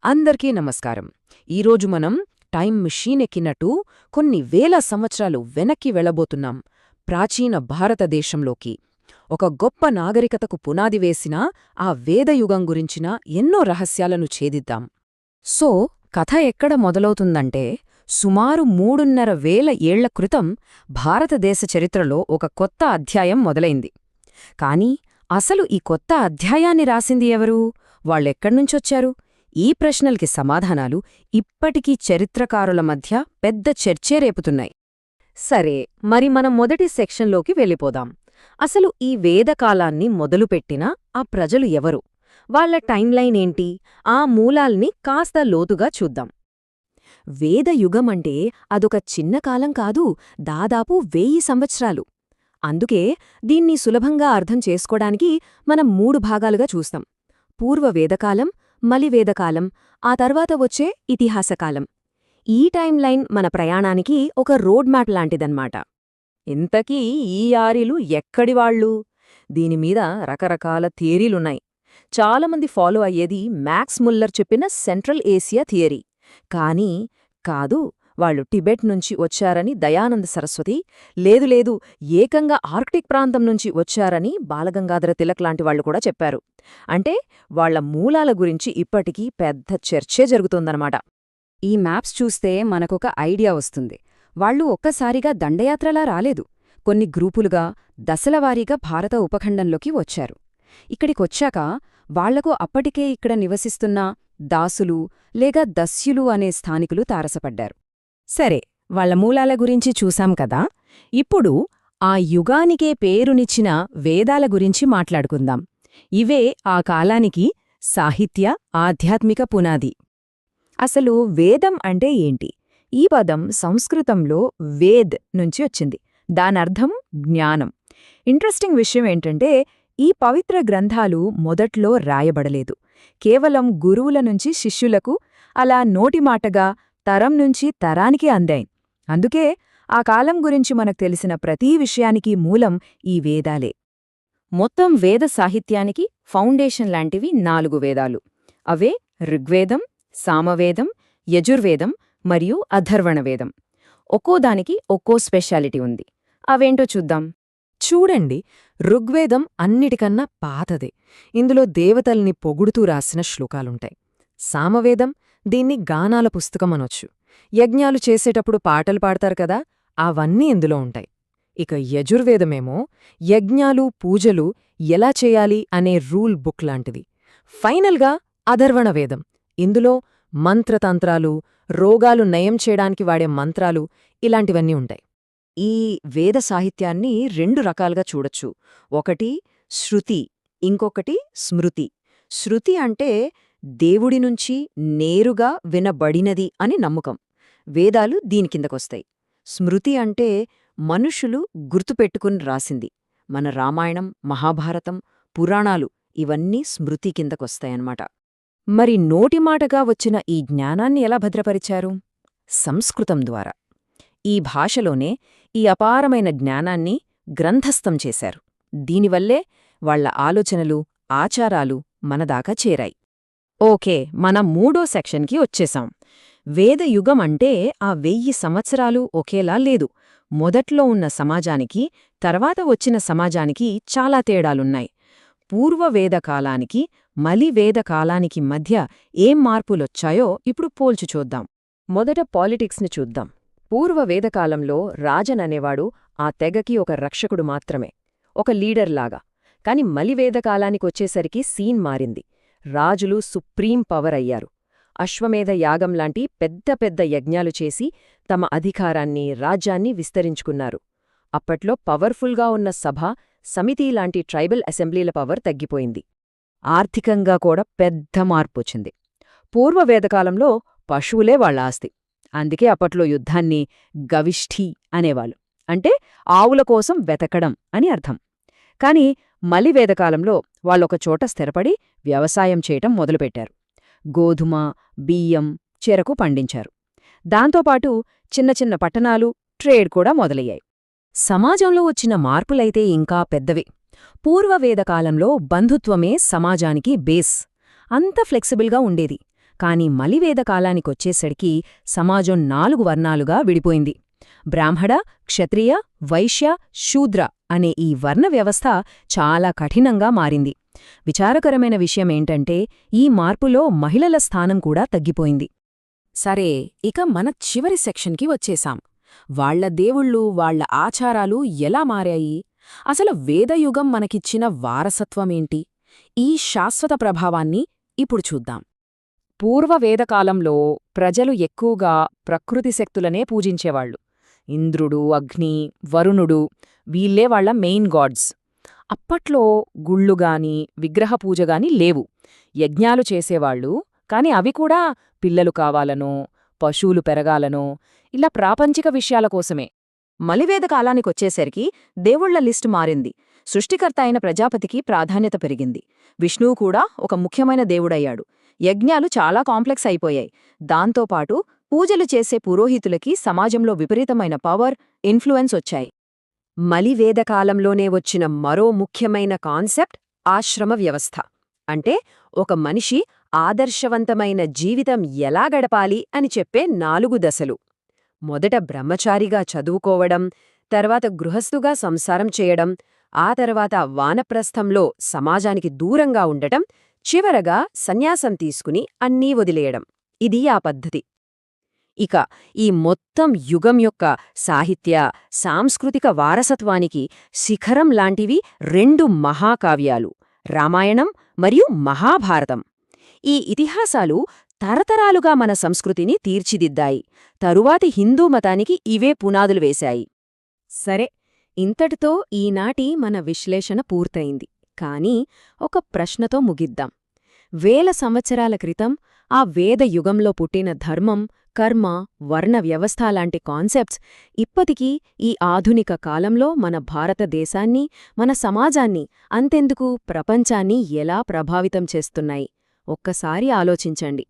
అందరికీ నమస్కారం. ఈరోజు మనం టైం మిషన్ ఎక్కినట్టు కొన్ని వేల సంవత్సరాలు వెనక్కి వెళ్ళబోతున్నాం. ప్రాచీన భారతదేశంలోకి. ఒక గొప్ప నాగరికతకు పునాది వేసిన ఆ వేదయుగం గురించిన ఎన్నో రహస్యాలను ఛేదిద్దాం. సో, కథ ఎక్కడ మొదలవుతుందంటే, సుమారు 3,500 ఏళ్ల క్రితం భారతదేశ చరిత్రలో ఒక కొత్త అధ్యాయం మొదలైంది. కాని అసలు ఈ కొత్త అధ్యాయాన్ని రాసింది ఎవరు? వాళ్ళెక్కడ్నుంచొచ్చారు? ఈ ప్రశ్నలకి సమాధానాలు ఇప్పటికీ చరిత్రకారుల మధ్య పెద్ద చర్చే రేపుతున్నాయి. సరే, మరి మనం మొదటి సెక్షన్లోకి వెళ్ళిపోదాం. అసలు ఈ వేదకాలాన్ని మొదలుపెట్టిన ఆ ప్రజలు ఎవరు? వాళ్ల టైంలైన్ ఏంటి? ఆ మూలాల్ని కాస్త లోతుగా చూద్దాం. వేదయుగమంటే అదొక చిన్న కాలం కాదు, దాదాపు 1000 సంవత్సరాలు. అందుకే దీన్ని సులభంగా అర్థం చేసుకోడానికి మనం 3 భాగాలుగా చూస్తాం: పూర్వవేదకాలం, మలివేదకాలం, ఆ తర్వాత వచ్చే ఇతిహాసకాలం. ఈ టైంలైన్ మన ప్రయాణానికి ఒక రోడ్ మ్యాప్ లాంటిదన్నమాట. ఇంతకీ ఈ ఆర్యులు ఎక్కడివాళ్లు? దీనిమీద రకరకాల థియరీలున్నాయి. చాలామంది ఫాలో అయ్యేది మ్యాక్స్ ముల్లర్ చెప్పిన సెంట్రల్ ఏసియా థియరీ. కానీ కాదు, వాళ్ళు టిబెట్ నుంచి వచ్చారని దయానంద సరస్వతి, లేదు ఏకంగా ఆర్క్టిక్ ప్రాంతం నుంచి వచ్చారని బాలగంగాధర తిలక్ లాంటి వాళ్లు కూడా చెప్పారు. అంటే వాళ్ల మూలాల గురించి ఇప్పటికీ పెద్ద చర్చే జరుగుతోందన్నమాట. ఈ మ్యాప్స్ చూస్తే మనకొక ఐడియా వస్తుంది. వాళ్ళు ఒక్కసారిగా దండయాత్రలా రాలేదు. కొన్ని గ్రూపులుగా, దశలవారీగా భారత ఉపఖండంలోకి వచ్చారు. ఇక్కడికొచ్చాక వాళ్లకు అప్పటికే ఇక్కడ నివసిస్తున్న దాసులు లేక దస్యులు అనే స్థానికులు తారసపడ్డారు. సరే, వాళ్ల మూలాల గురించి చూశాం కదా. ఇప్పుడు ఆ యుగానికే పేరునిచ్చిన వేదాల గురించి మాట్లాడుకుందాం. ఇవే ఆ కాలానికి సాహిత్య, ఆధ్యాత్మిక పునాది. అసలు వేదం అంటే ఏంటి? ఈ పదం సంస్కృతంలో వేద్ నుంచి వచ్చింది. దానర్థం జ్ఞానం. ఇంట్రెస్టింగ్ విషయం ఏంటంటే, ఈ పవిత్ర గ్రంథాలు మొదట్లో రాయబడలేదు. కేవలం గురువుల నుంచి శిష్యులకు, అలా నోటిమాటగా తరం నుంచి తరానికి అందాయి. అందుకే ఆ కాలం గురించి మనకు తెలిసిన ప్రతీ విషయానికి మూలం ఈ వేదాలే. మొత్తం వేద సాహిత్యానికి ఫౌండేషన్ లాంటివి 4 వేదాలు. అవే ఋగ్వేదం, సామవేదం, యజుర్వేదం మరియు అథర్వణవేదం. ఒక్కోదానికి ఒక్కో స్పెషాలిటీ ఉంది. అవేంటో చూద్దాం. చూడండి, ఋగ్వేదం అన్నిటికన్నా పాతదే. ఇందులో దేవతల్ని పొగుడుతూ రాసిన శ్లోకాలుంటాయి. సామవేదం, దీన్ని గానాల పుస్తకమనొచ్చు. యజ్ఞాలు చేసేటప్పుడు పాటలు పాడతారు కదా, అవన్నీ ఇందులో ఉంటాయి. ఇక యజుర్వేదమేమో యజ్ఞాలు, పూజలు ఎలా చేయాలి అనే రూల్ బుక్ లాంటిది. ఫైనల్గా అథర్వణవేదం. ఇందులో మంత్రతంత్రాలు, రోగాలు నయం చేయడానికి వాడే మంత్రాలు, ఇలాంటివన్నీ ఉంటాయి. ఈ వేద సాహిత్యాన్ని 2 రకాలుగా చూడొచ్చు. ఒకటి శృతి, ఇంకొకటి స్మృతి. శృతి అంటే దేవుడి నుంచి నేరుగా వినబడినది అని నమ్మకం. వేదాలు దీని కిందకొస్తాయి. స్మృతి అంటే మనుషులు గుర్తుపెట్టుకుని రాసింది. మన రామాయణం, మహాభారతం, పురాణాలు ఇవన్నీ స్మృతి కిందకొస్తాయన్నమాట. మరి నోటిమాటగా వచ్చిన ఈ జ్ఞానాన్ని ఎలా భద్రపరిచారు? సంస్కృతం ద్వారా. ఈ భాషలోనే ఈ అపారమైన జ్ఞానాన్ని గ్రంథస్థం చేశారు. దీనివల్లే వాళ్ల ఆలోచనలు, ఆచారాలు మనదాకా చేరాయి. ఓకే, మనం 3వ సెక్షన్కి వచ్చేశాం. వేదయుగం అంటే ఆ 1000 సంవత్సరాలు ఒకేలా లేదు. మొదట్లో ఉన్న సమాజానికి, తర్వాత వచ్చిన సమాజానికి చాలా తేడాలున్నాయి. పూర్వవేదకాలానికి, మలివేదకాలానికి మధ్య ఏం మార్పులొచ్చాయో ఇప్పుడు పోల్చి చూద్దాం. మొదట పాలిటిక్స్ని చూద్దాం. పూర్వవేదకాలంలో రాజననేవాడు ఆ తెగకి ఒక రక్షకుడు మాత్రమే, ఒక లీడర్లాగా. కాని మలివేదకాలానికొచ్చేసరికి సీన్ మారింది. రాజులు సుప్రీం పవర్ అయ్యారు. అశ్వమేధ యాగంలాంటి పెద్ద పెద్ద యజ్ఞాలు చేసి తమ అధికారాన్ని, రాజ్యాన్ని విస్తరించుకున్నారు. అప్పట్లో పవర్ఫుల్గా ఉన్న సభ, సమితిలాంటి ట్రైబల్ అసెంబ్లీల పవర్ తగ్గిపోయింది. ఆర్థికంగా కూడా పెద్ద మార్పొచ్చింది. పూర్వవేదకాలంలో పశువులే వాళ్ల ఆస్తి. అందుకే అప్పట్లో యుద్ధాన్ని గవిష్ఠి అనేవాళ్ళు. అంటే ఆవుల కోసం వెతకడం అని అర్థం. కాని మలివేదకాలంలో వాళ్ళొకచోట స్థిరపడి వ్యవసాయం చేయటం మొదలుపెట్టారు. గోధుమ, బియ్యం, చెరకు పండించారు. దాంతోపాటు చిన్న చిన్న పట్టణాలు, ట్రేడ్ కూడా మొదలయ్యాయి. సమాజంలో వచ్చిన మార్పులైతే ఇంకా పెద్దవే. పూర్వవేదకాలంలో బంధుత్వమే సమాజానికి బేస్. అంత ఫ్లెక్సిబుల్గా ఉండేది. కాని మలివేద కాలానికొచ్చేసరికి సమాజం 4 వర్ణాలుగా విడిపోయింది. బ్రాహ్మణ, క్షత్రియ, వైశ్య, శూద్ర అనే ఈ వర్ణ వ్యవస్థ చాలా కఠినంగా మారింది. విచారకరమైన విషయమేంటంటే ఈ మార్పులో మహిళల స్థానం కూడా తగ్గిపోయింది. సరే, ఇక మన చివరి సెక్షన్కి వచ్చేశాం. వాళ్ల దేవుళ్ళు, వాళ్ల ఆచారాలు ఎలా మారాయి? అసలు వేదయుగం మనకిచ్చిన వారసత్వమేంటి? ఈ శాశ్వత ప్రభావాన్ని ఇప్పుడు చూద్దాం. పూర్వవేదకాలంలో ప్రజలు ఎక్కువగా ప్రకృతి శక్తులనే పూజించేవాళ్లు. ఇంద్రుడు, అగ్ని, వరుణుడు వీళ్లే వాళ్ల మెయిన్ గాడ్స్. అప్పట్లో గుళ్ళుగాని విగ్రహపూజగాని లేవు. యజ్ఞాలు చేసేవాళ్లు, కాని అవి కూడా పిల్లలు కావాలనో, పశువులు పెరగాలనో, ఇలా ప్రాపంచిక విషయాల కోసమే. మలివేద కాలానికొచ్చేసరికి దేవుళ్ల లిస్టు మారింది. సృష్టికర్త అయిన ప్రజాపతికి ప్రాధాన్యత పెరిగింది. విష్ణువు కూడా ఒక ముఖ్యమైన దేవుడయ్యాడు. యజ్ఞాలు చాలా కాంప్లెక్స్ అయిపోయాయి. దాంతోపాటు పూజలు చేసే పురోహితులకి సమాజంలో విపరీతమైన పవర్, ఇన్ఫ్లుయెన్స్ వచ్చాయి. మలివేదకాలంలోనే వచ్చిన మరో ముఖ్యమైన కాన్సెప్ట్ ఆశ్రమ వ్యవస్థ. అంటే ఒక మనిషి ఆదర్శవంతమైన జీవితం ఎలా గడపాలి అని చెప్పే 4 దశలు. మొదట బ్రహ్మచారిగా చదువుకోవడం, తర్వాత గృహస్థుగా సంసారం చేయడం, ఆ తర్వాత వానప్రస్థంలో సమాజానికి దూరంగా ఉండటం, చివరగా సన్యాసం తీసుకుని అన్నీ వదిలేయడం. ఇది ఆ పద్ధతి. ఇక ఈ మొత్తం యుగం యొక్క సాహిత్య, సాంస్కృతిక వారసత్వానికి శిఖరం లాంటివి 2 మహాకావ్యాలు, రామాయణం మరియు మహాభారతం. ఈ ఇతిహాసాలు తరతరాలుగా మన సంస్కృతిని తీర్చిదిద్దాయి. తరువాతి హిందూ మతానికి ఇవే పునాదులు వేశాయి. సరే, ఇంతటితో ఈనాటి మన విశ్లేషణ పూర్తయింది. కానీ ఒక ప్రశ్నతో ముగిద్దాం. వేల సంవత్సరాల క్రితం ఆ వేద యుగంలో పుట్టిన ధర్మం, కర్మ, వర్ణ వ్యవస్థ లాంటి కాన్సెప్ట్స్ ఇప్పటికీ ఈ ఆధునిక కాలంలో మన భారతదేశాన్ని, మన సమాజాన్ని, అంతెందుకు ప్రపంచాన్ని ఎలా ప్రభావితం చేస్తున్నాయి? ఒక్కసారి ఆలోచించండి.